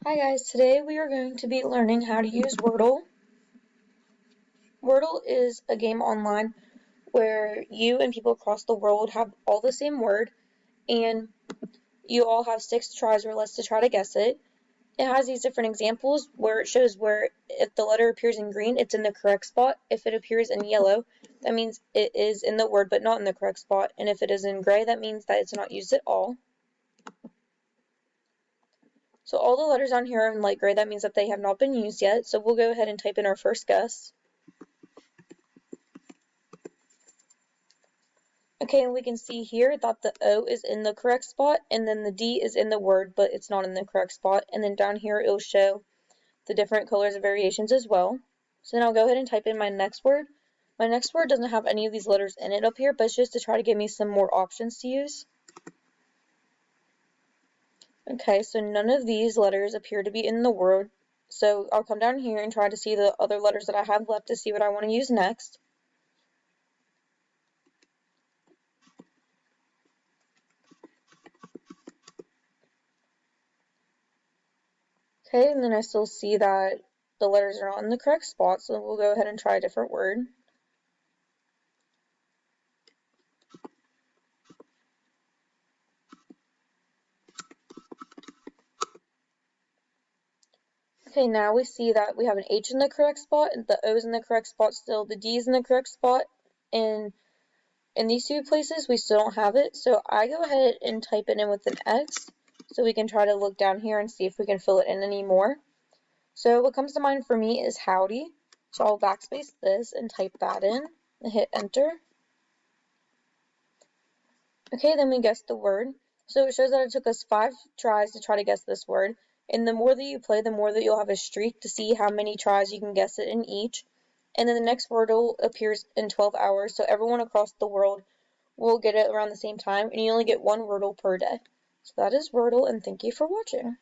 Hi guys, today we are going to be learning how to use Wordle. Wordle is a game online where you and people across the world have all the same word and you all have 6 tries or less to try to guess it. It has these different examples where it shows where if the letter appears in green, it's in the correct spot. If it appears in yellow, that means it is in the word but not in the correct spot. And if it is in gray, that means that it's not used at all. So all the letters on here are in light gray. That means that they have not been used yet. So we'll go ahead and type in our first guess. Okay, and we can see here that the O is in the correct spot, and then the D is in the word, but it's not in the correct spot. And then down here, it'll show the different colors and variations as well. So then I'll go ahead and type in my next word. My next word doesn't have any of these letters in it up here, but it's just to try to give me some more options to use. Okay, so none of these letters appear to be in the word. So I'll come down here and try to see the other letters that I have left to see what I want to use next. Okay, and then I still see that the letters are not in the correct spot, so we'll go ahead and try a different word. Okay, now we see that we have an H in the correct spot, the O is in the correct spot still, the D is in the correct spot, and in these two places we still don't have it, so I go ahead and type it in with an X, so we can try to look down here and see if we can fill it in anymore. So what comes to mind for me is howdy, so I'll backspace this and type that in, and hit enter. Okay, then we guess the word. So it shows that it took us 5 tries to try to guess this word. And the more that you play, the more that you'll have a streak to see how many tries you can guess it in each. And then the next Wordle appears in 12 hours, so everyone across the world will get it around the same time, and you only get 1 Wordle per day. So that is Wordle, and thank you for watching.